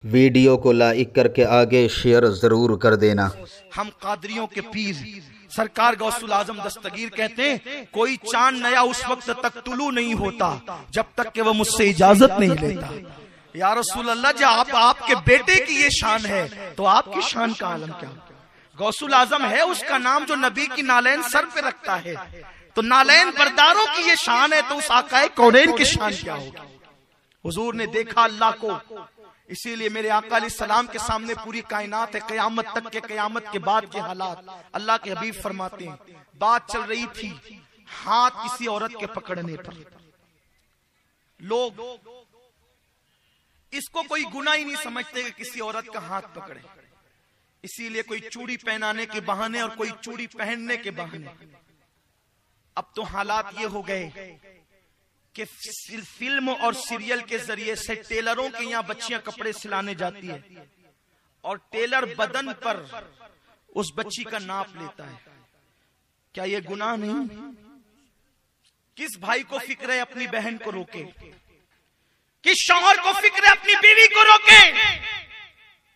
Video को like करके आगे शेयर जरूर कर देना। हम कादरियों के पीर सरकार गौसुल आजम दस्तगीर कहते हैं, कोई चांद नया उस वक्त तक तुलू नहीं होता जब तक कि वह मुझसे इजाजत नहीं लेता। या रसूल अल्लाह, जब आपके बेटे की ये शान है तो आपकी शान का आलम क्या? गौसुल आजम है उसका नाम जो नबी की नालैन सर पे रखता है, तो नालैन बरदारों की ये शान है तो उस आकाए कौनैन की शान क्या होगी? हुजूर ने देखा अल्लाह को, इसीलिए मेरे आका अलैहिस्सलाम के सामने पूरी कायनात है, कयामत तक के, कयामत के बाद के हालात। अल्लाह के हबीब फरमाते हैं, बात चल रही थी हाथ किसी औरत के पकड़ने पर, लोग इसको कोई गुनाह ही नहीं समझते कि किसी औरत का हाथ पकड़े, इसीलिए कोई चूड़ी पहनाने के बहाने और कोई चूड़ी पहनने के बहाने। अब तो हालात ये हो गए कि फिल्म और सीरियल के जरिए से टेलरों के यहाँ बच्चियां कपड़े सिलाने जाती है और टेलर बदन पर उस बच्ची का नाप लेता है। क्या ये गुनाह नहीं? किस भाई को फिक्र है अपनी बहन को रोके? किस शौहर को फिक्र है अपनी बीवी को रोके?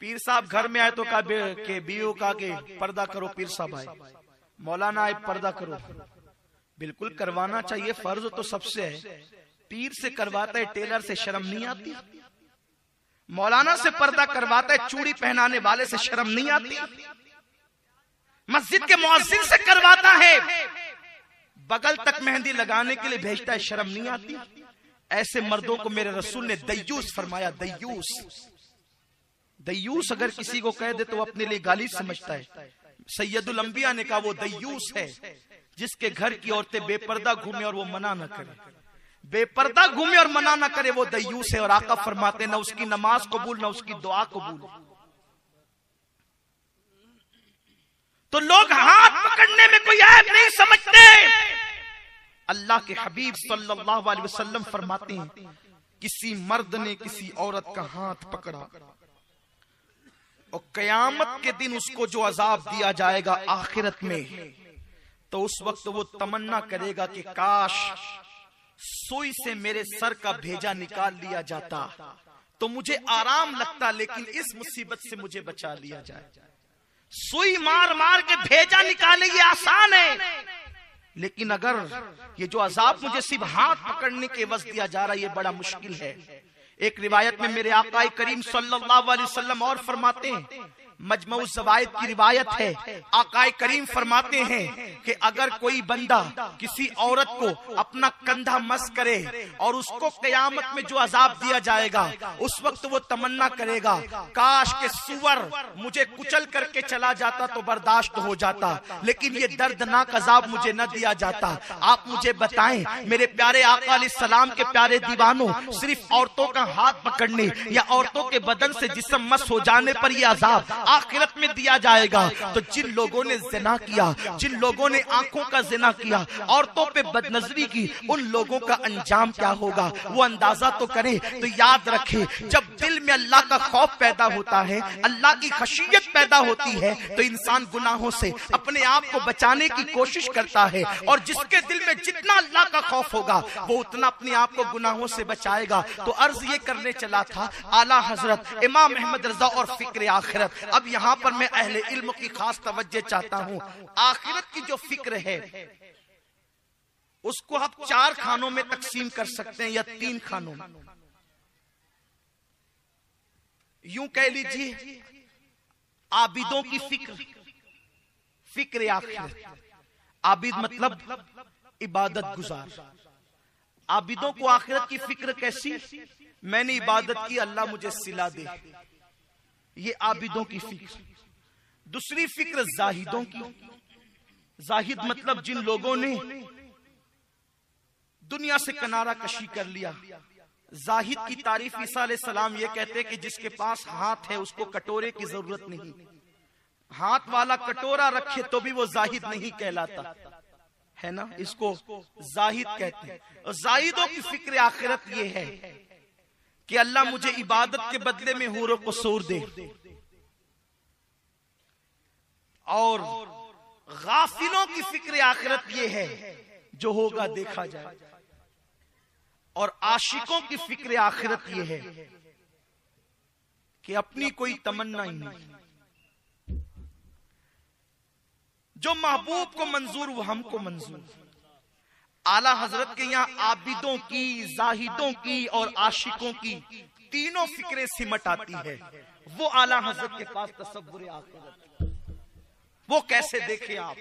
पीर साहब घर में आए तो कहा के बीवी का के पर्दा करो, पीर साहब आए, मौलाना आए पर्दा करो। बिल्कुल करवाना चाहिए, फर्ज तो सबसे है। पीर से करवाता है, टेलर से शर्म नहीं आती? मौलाना से पर्दा करवाता है, चूड़ी पहनाने वाले से शर्म नहीं आती? मस्जिद के मुअज्जिन से करवाता है, बगल तक मेहंदी लगाने के लिए भेजता है, शर्म नहीं आती? ऐसे मर्दों को मेरे रसूल ने दय्यूस फरमाया। दय्यूस, दय्यूस अगर किसी को कह दे तो अपने लिए गाली समझता है। सैयदुल अंबिया ने कहा वो दय्यूस है जिसके घर की औरतें बेपर्दा घूमे और वो मना न करे। बेपर्दा घूमे और मना न करे वो दय्यूस है। और आका फरमाते न उसकी नमाज कबूल न उसकी दुआ कबूल। तो लोग हाथ पकड़ने में कोई ऐब नहीं समझते। अल्लाह के हबीब सल्लल्लाहु अलैहि वसल्लम फरमाते हैं, किसी मर्द ने किसी औरत का हाथ पकड़ा और कयामत के दिन उसको जो अजाब दिया जाएगा आखिरत में, तो उस वक्त वो तमन्ना करेगा कि काश सुई से मेरे सर का भेजा निकाल लिया जाता तो मुझे आराम लगता, लेकिन इस मुसीबत से मुझे बचा लिया जाए। सुई मार मार के भेजा निकाले ये आसान है, लेकिन अगर ये जो अजाब मुझे सिर्फ हाथ पकड़ने के वस दिया जा रहा है ये बड़ा मुश्किल है। एक रिवायत में मेरे आका करीम सल्लल्लाहु अलैहि वसल्लम और फरमाते हैं, मजमऊ ज़वाइद की रिवायत है, आका करीम फरमाते हैं कि अगर कोई बंदा किसी औरत को अपना कंधा मस करे और उसको कयामत में जो अजाब दिया जाएगा उस वक्त वो तमन्ना करेगा काश के सुअर मुझे कुचल करके चला जाता तो बर्दाश्त हो जाता, लेकिन ये दर्दनाक अजाब मुझे न दिया जाता। आप मुझे बताएं मेरे प्यारे आका अलैहिस्सलाम के प्यारे दीवानों, सिर्फ औरतों का हाथ पकड़ने या औरतों के बदन से जिस्म मस हो जाने पर यह अजाब आखिरत में दिया जाएगा, तो जिन लोगों ने जिना किया, जिन लोगों ने आंखों का जिना किया, औरतों पे बदनजरी की, उन लोगों का अंजाम क्या होगा वो अंदाजा तो करें। तो याद रखें, जब दिल में अल्लाह का खौफ पैदा होता है, अल्लाह की खशियत पैदा होती है, तो इंसान गुनाहों से अपने आप को बचाने की कोशिश करता है। और जिसके दिल में जितना अल्लाह का खौफ होगा वो उतना अपने आप को गुनाहों से बचाएगा। तो अर्ज ये करने चला था आला हजरत इमाम अहमद रजा और फिक्र आखिरत। अब यहाँ पर मैं अहले इल्म की खास तवज्जो चाहता हूँ। आखिरत की जो फिक्र है उसको आप 4 खानों में तकसीम कर सकते हैं या 3 खानों में। यूं कह लीजिए आबिदों की फिक्र, फिक्र आखिरत। आबिद मतलब इबादत गुजार। आबिदों को आखिरत की फिक्र कैसी? मैंने इबादत की, अल्लाह मुझे सिला दे, ये आबिदों की फिक्र। दूसरी फिक्र जाहिदों की। जाहिद मतलब जिन लोगों ने दुनिया से किनारा कशी कर लिया। जाहिद की तारीफ ईसा अलैहिस्सलाम ये कहते हैं कि जिसके पास हाथ है उसको कटोरे की जरूरत नहीं, हाथ वाला कटोरा रखे तो भी वो जाहिद नहीं कहलाता है ना, इसको जाहिद कहते हैं। और जाहिदों की फिक्र आखिरत ये है कि अल्लाह मुझे इबादत के बदले में हूरों को सूर दे। और गाफिलों की फिक्र आखिरत ये है जो होगा देखा जाए। और आशिकों की फिक्र आखिरत ये है कि अपनी कोई तमन्ना ही नहीं। जो महबूब को मंजूर वो हमको मंजूर। आला हजरत के यहाँ आबिदों की, जाहिदों की और आशिकों की तीनों फिक्रें सिमट आती है। वो आला हजरत के पास तसव्वुर आखिरत, वो कैसे देखे आप।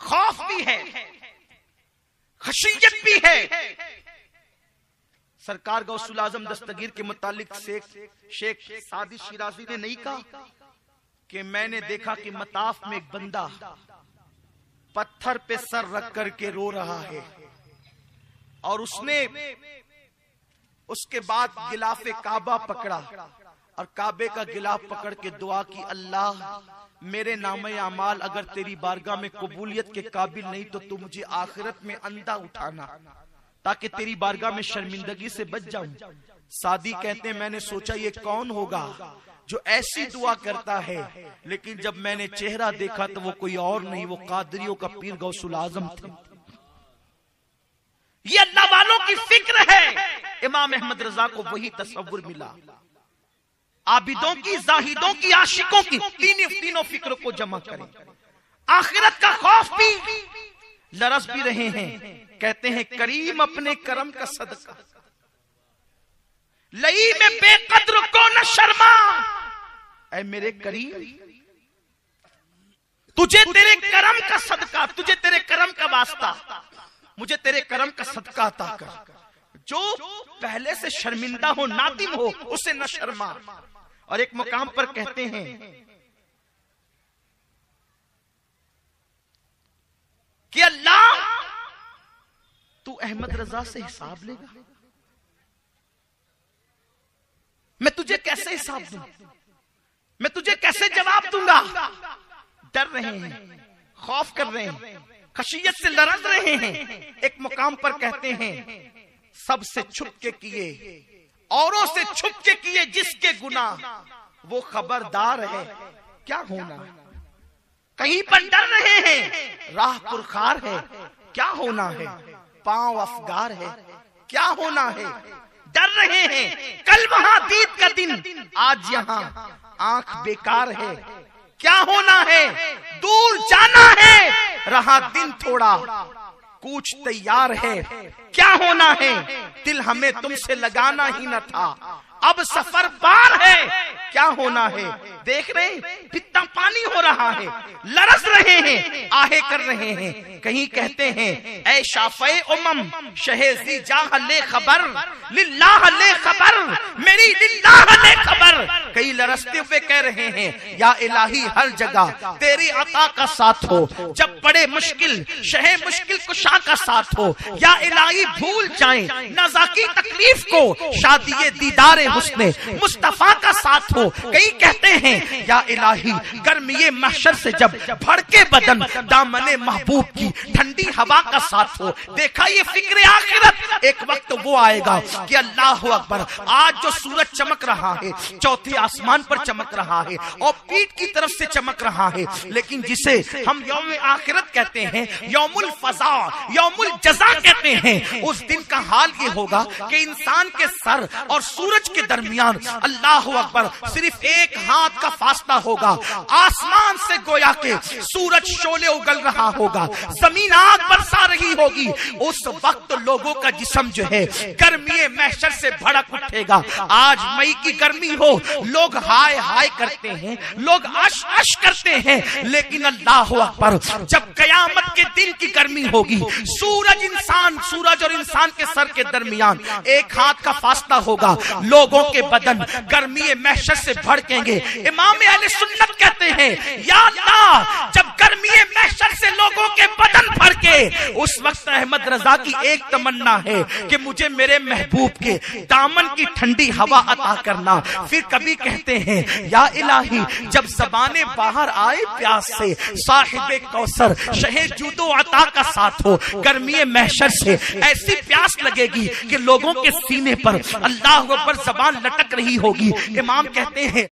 खौफ भी है, खशियत भी है। सरकार गौसुल आजम दस्तगीर के मुतालिक शेख सादी शिराजी ने नहीं कहा कि मैंने देखा कि मताफ में एक बंदा पत्थर पे सर रख करके रो रहा है और उसने उसके बाद गिलाफे काबा पकड़ा और काबे का गिलाफ पकड़ के दुआ की, अल्लाह मेरे नामे अमाल अगर तेरी बारगाह में कबूलियत के काबिल नहीं तो तू मुझे आखिरत में अंधा उठाना ताकि तेरी बारगाह में शर्मिंदगी से बच जाऊं। सादी कहते हैं मैंने सोचा ये कौन होगा जो ऐसी दुआ करता है, लेकिन जब मैंने चेहरा देखा तो वो कोई और नहीं, वो कादरियों का पीर गौसुल आजम थे। ये अल्लाह वालों की फिक्र है। इमाम अहमद रजा को वही तसव्वुर मिला। आबिदों की, जाहिदों की, आशिकों की तीनों फिक्र को जमा करें। आखिरत का खौफ भी, लरस भी रहे हैं। कहते हैं करीम अपने करम का सदका, लई में बेकद्र को न शर्मा। ऐ मेरे करीम तुझे तेरे करम का सदका, तुझे तेरे करम का वास्ता, मुझे तेरे करम का सदका अता कर। जो पहले से शर्मिंदा हो, नादिम हो, उसे न शर्मा। और एक मुकाम पर कहते हैं कि अल्लाह तू अहमद रजा से हिसाब लेगा, मैं तुझे कैसे हिसाब दूं, मैं तुझे कैसे जवाब दूंगा। डर रहे हैं, खौफ कर रहे हैं, खशियत से लरज रहे हैं। एक मुकाम पर कहते हैं सबसे छुप के किए, औरों से छुप के किए जिसके गुनाह वो खबरदार है क्या होना। कहीं पर डर रहे हैं, राह पुरखार है क्या होना है, पांव अफगार है क्या होना है। डर रहे हैं कल वहां दीद का दिन, आज यहाँ आंख बेकार है क्या होना है। दूर जाना है, रहा दिन थोड़ा, कूच तैयार है क्या होना है। दिल हमें तुमसे लगाना ही न था, अब सफर पार है क्या होना है। देख रहे कितना पानी हो रहा है, लरस रहे हैं, आहे कर रहे हैं। कहीं कहते हैं ऐ शाफ़े उमम शहेज़ी जाह ले खबर, लिल्लाह ले खबर, मेरी लिल्लाह ले खबर। कई लरसते हुए कह रहे हैं या इलाही हर जगह तेरी अता का साथ हो, जब बड़े मुश्किल शहे मुश्किल कुशा का साथ हो। या इलाही भूल जाए नज़ा की तकलीफ को, शादी दीदारे हुस्ने मुस्तफा का साथ हो। कई कहते हैं या इलाही गर्मी महशर से जब भड़के बदन, दामने महबूब की ठंडी हवा का साथ हो। देखा ये फिक्र आखिरत, एक वक्त वो आएगा कि अल्लाह अकबर, आज जो सूरज चमक रहा है, चौथे आसमान पर चमक रहा है और पीठ की तरफ से चमक रहा है, लेकिन जिसे हम यौम आखिरत कहते हैं, यौमुल फजा, यौमुल जजा कहते हैं, उस दिन का हाल ये होगा कि इंसान के सर और सूरज के दरमियान अल्लाह अकबर सिर्फ एक हाथ का फासला होगा। आसमान से गोया के सूरज शोले उगल रहा होगा, जमीन आग बरसा रही होगी। उस वक्त लोगों का जिस्म जो है गर्मी महशर से भड़क उठेगा। आज मई की गर्मी हो, लोग हाय हाय करते हैं, लोग अश अश करते हैं, लेकिन अल्लाह अकबर जब कयामत के दिन की गर्मी होगी, सूरज और इंसान के सर के दरमियान एक हाथ का फासला होगा, लोगों के बदन गर्मी महशर से भड़केंगे। इमाम अहले सुन्नत कहते हैं या अल्लाह जब गर्मी महशर से लोगों के बदन भड़के, उस वक्त अहमद रजा की एक तमन्ना है कि मुझे मेरे महबूब के दामन की ठंडी हवा अता करना। फिर कभी कहते हैं या इलाही जब ज़बाने बाहर आए प्यास से, साहिबे कौसर शहे जूदो अता का साथ हो, गर्मी महशर से ऐसी प्यास लगेगी कि लोगों के सीने पर अल्लाह अकबर ज़बान लटक रही होगी। इमाम कहते हैं